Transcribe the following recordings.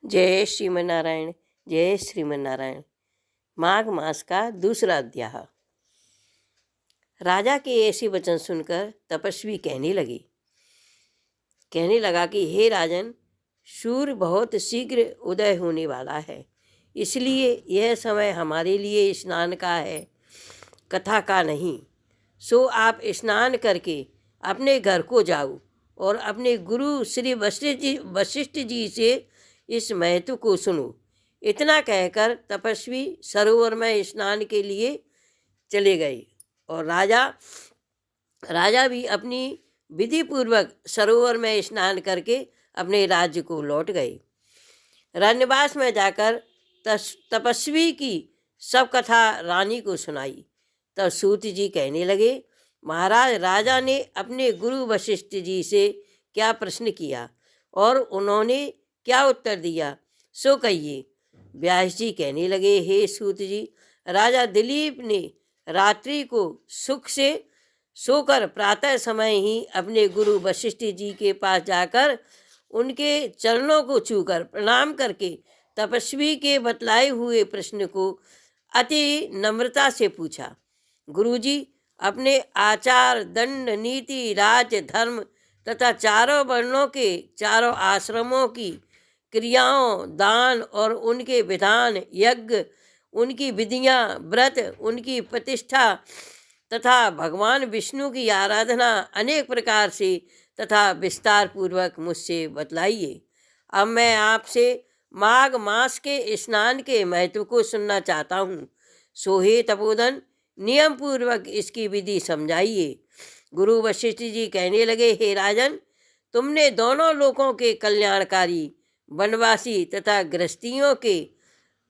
जय श्रीमन्नारायण। जय श्रीमन्नारायण। माघ मास का दूसरा अध्याय। राजा के ऐसे वचन सुनकर तपस्वी कहने लगा कि हे राजन, सूर्य बहुत शीघ्र उदय होने वाला है, इसलिए यह समय हमारे लिए स्नान का है, कथा का नहीं। सो आप स्नान करके अपने घर को जाओ और अपने गुरु श्री वशिष्ठ जी से इस महत्व को सुनो। इतना कहकर तपस्वी सरोवर में स्नान के लिए चले गए और राजा भी अपनी विधि पूर्वक सरोवर में स्नान करके अपने राज्य को लौट गए। रण्यवास में जाकर तपस्वी की सब कथा रानी को सुनाई। तब सूत जी कहने लगे, महाराज, राजा ने अपने गुरु वशिष्ठ जी से क्या प्रश्न किया और उन्होंने क्या उत्तर दिया, सो कहिए। व्यास जी कहने लगे, हे सूत जी, राजा दिलीप ने रात्रि को सुख से सोकर प्रातः समय ही अपने गुरु वशिष्ठ जी के पास जाकर उनके चरणों को छूकर प्रणाम करके तपस्वी के बतलाए हुए प्रश्न को अति नम्रता से पूछा। गुरुजी, अपने आचार, दंड, नीति, राज, धर्म तथा चारों वर्णों के चारों आश्रमों की क्रियाओं, दान और उनके विधान, यज्ञ, उनकी विधियां, व्रत, उनकी प्रतिष्ठा तथा भगवान विष्णु की आराधना अनेक प्रकार से तथा विस्तार पूर्वक मुझसे बतलाइए। अब मैं आपसे माघ मास के स्नान के महत्व को सुनना चाहता हूँ। सो हे तपोधन, नियम पूर्वक इसकी विधि समझाइए। गुरु वशिष्ठ जी कहने लगे, हे राजन, तुमने दोनों लोकों के कल्याणकारी, वनवासी तथा गृहस्थियों के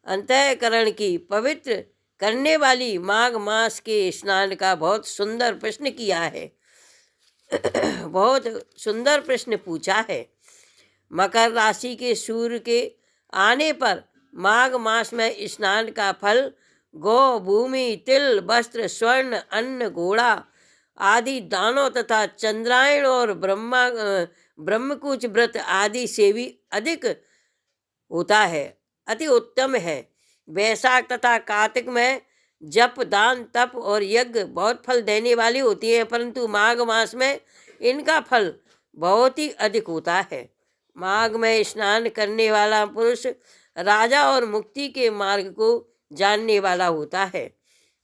अंतःकरण की पवित्र करने वाली माघ मास के स्नान का बहुत सुंदर प्रश्न किया है। बहुत सुंदर प्रश्न पूछा है। मकर राशि के सूर्य के आने पर माघ मास में स्नान का फल गौ, भूमि, तिल, वस्त्र, स्वर्ण, अन्न, घोड़ा आदि दानों तथा चंद्रायण और ब्रह्मकुच व्रत आदि से भी अधिक होता है, अति उत्तम है। वैशाख तथा कार्तिक में जप, दान, तप और यज्ञ बहुत फल देने वाली होती है, परंतु माघ मास में इनका फल बहुत ही अधिक होता है। माघ में स्नान करने वाला पुरुष राजा और मुक्ति के मार्ग को जानने वाला होता है।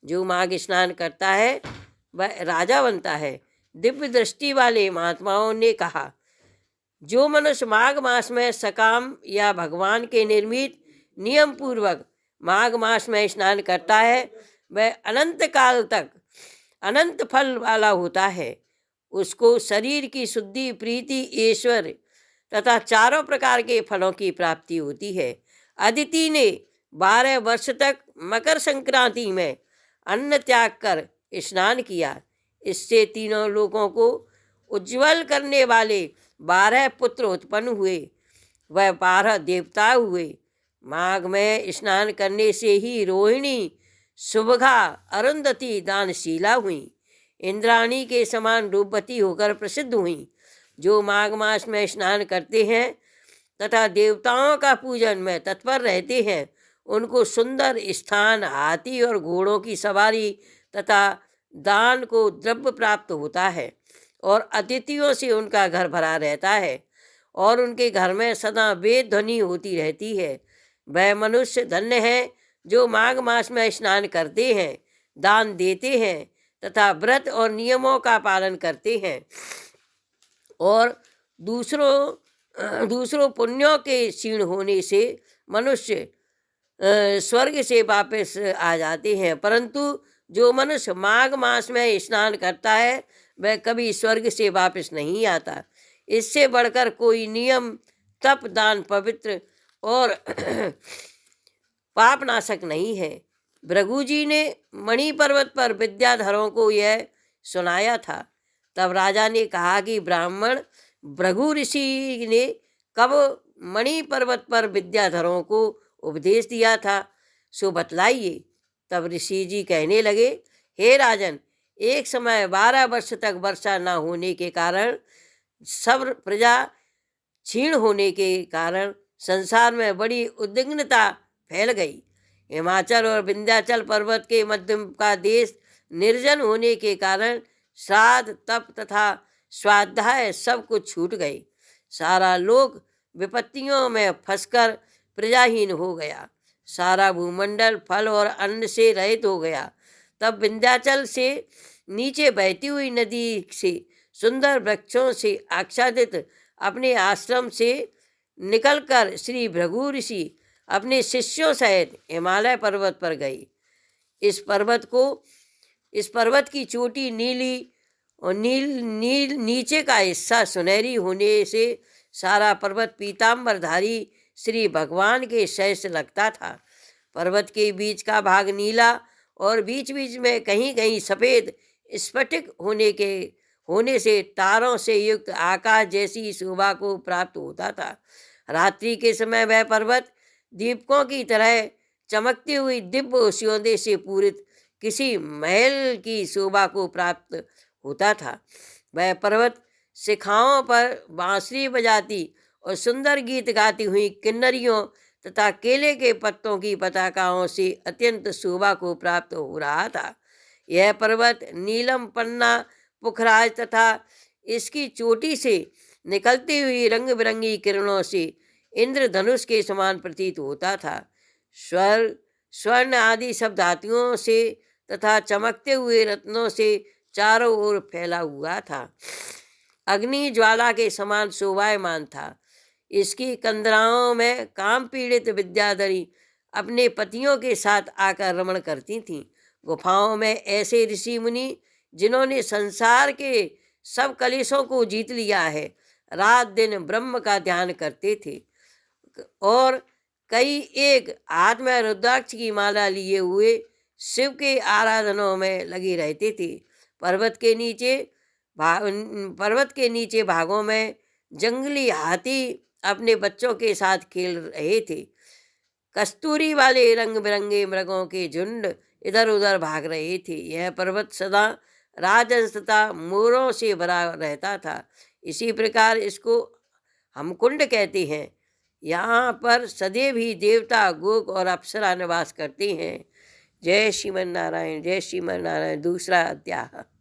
जो माघ स्नान करता है वह राजा बनता है। दिव्य दृष्टि वाले महात्माओं ने कहा, जो मनुष्य माघ मास में सकाम या भगवान के निर्मित नियम पूर्वक माघ मास में स्नान करता है वह अनंत काल तक अनंत फल वाला होता है। उसको शरीर की शुद्धि, प्रीति, ईश्वर तथा चारों प्रकार के फलों की प्राप्ति होती है। अदिति ने 12 वर्ष तक मकर संक्रांति में अन्न त्याग कर स्नान किया। इससे तीनों लोगों को उज्जवल करने वाले 12 पुत्र उत्पन्न हुए। वह 12 देवता हुए। माघ में स्नान करने से ही रोहिणी, सुभगा, अरुंधति दानशीला हुई, इंद्राणी के समान रूपवती होकर प्रसिद्ध हुई। जो माघ मास में स्नान करते हैं तथा देवताओं का पूजन में तत्पर रहते हैं, उनको सुंदर स्थान, हाथी और घोड़ों की सवारी तथा दान को द्रव्य प्राप्त होता है और अतिथियों से उनका घर भरा रहता है और उनके घर में सदा वेद ध्वनि होती रहती है। वह मनुष्य धन्य है जो माघ मास में स्नान करते हैं, दान देते हैं तथा व्रत और नियमों का पालन करते हैं और दूसरों पुण्यों के क्षीण होने से मनुष्य स्वर्ग से वापस आ जाते हैं। परंतु जो मनुष्य माघ मास में स्नान करता है वह कभी स्वर्ग से वापस नहीं आता। इससे बढ़कर कोई नियम, तप, दान, पवित्र और पापनाशक नहीं है। भृगु जी ने मणि पर्वत पर विद्याधरों को यह सुनाया था। तब राजा ने कहा कि ब्राह्मण भृगु ऋषि ने कब मणि पर्वत पर विद्याधरों को उपदेश दिया था, सो बतलाइए। तब ऋषि जी कहने लगे, हे राजन, एक समय 12 वर्ष तक वर्षा न होने के कारण सब प्रजा क्षीण होने के कारण संसार में बड़ी उद्विग्नता फैल गई। हिमाचल और विंध्याचल पर्वत के मध्य का देश निर्जन होने के कारण श्राद्ध, तप तथा स्वाध्याय सब कुछ छूट गए। सारा लोक विपत्तियों में फंसकर प्रजाहीन हो गया। सारा भूमंडल फल और अन्न से रहित हो गया। तब विंध्याचल से नीचे बहती हुई नदी से सुंदर वृक्षों से आच्छादित अपने आश्रम से निकलकर श्री भृगु ऋषि अपने शिष्यों सहित हिमालय पर्वत पर गए। इस पर्वत की चोटी नीली और नीचे का हिस्सा सुनहरी होने से सारा पर्वत पीताम्बरधारी श्री भगवान के सहस लगता था। पर्वत के बीच का भाग नीला और बीच बीच में कहीं कहीं सफ़ेद स्फटिक होने से तारों से युक्त आकाश जैसी शोभा को प्राप्त होता था। रात्रि के समय वह पर्वत दीपकों की तरह चमकती हुई दिव्य स्योदे से पूरित किसी महल की शोभा को प्राप्त होता था। वह पर्वत शिखाओं पर बांसुरी बजाती और सुंदर गीत गाती हुई किन्नरियों तथा केले के पत्तों की पताकाओं से अत्यंत शोभा को प्राप्त हो रहा था। यह पर्वत नीलम पन्ना पुखराज तथा इसकी चोटी से निकलती हुई रंग बिरंगी किरणों से इंद्रधनुष के समान प्रतीत होता था। स्वर्ण आदि सब धातुओं से तथा चमकते हुए रत्नों से चारों ओर फैला हुआ था। अग्नि ज्वाला के समान शोभायमान था। इसकी कंदराओं में काम पीड़ित विद्याधरी अपने पतियों के साथ आकर रमण करती थीं। गुफाओं में ऐसे ऋषि मुनि जिन्होंने संसार के सब कलेशों को जीत लिया है, रात दिन ब्रह्म का ध्यान करते थे और कई एक हाथ में रुद्राक्ष की माला लिए हुए शिव के आराधनों में लगे रहते थे। पर्वत के नीचे भागों में जंगली हाथी अपने बच्चों के साथ खेल रहे थे। कस्तूरी वाले रंग बिरंगे मृगों के झुंड इधर उधर भाग रहे थे। यह पर्वत सदा राजहंस तथा मोरों से भरा रहता था। इसी प्रकार इसको हम कुंड कहते हैं। यहाँ पर सदैव ही देवता, गोक और अप्सरा निवास करते हैं। जय श्रीमन नारायण, जय श्रीमन नारायण। दूसरा अध्याय।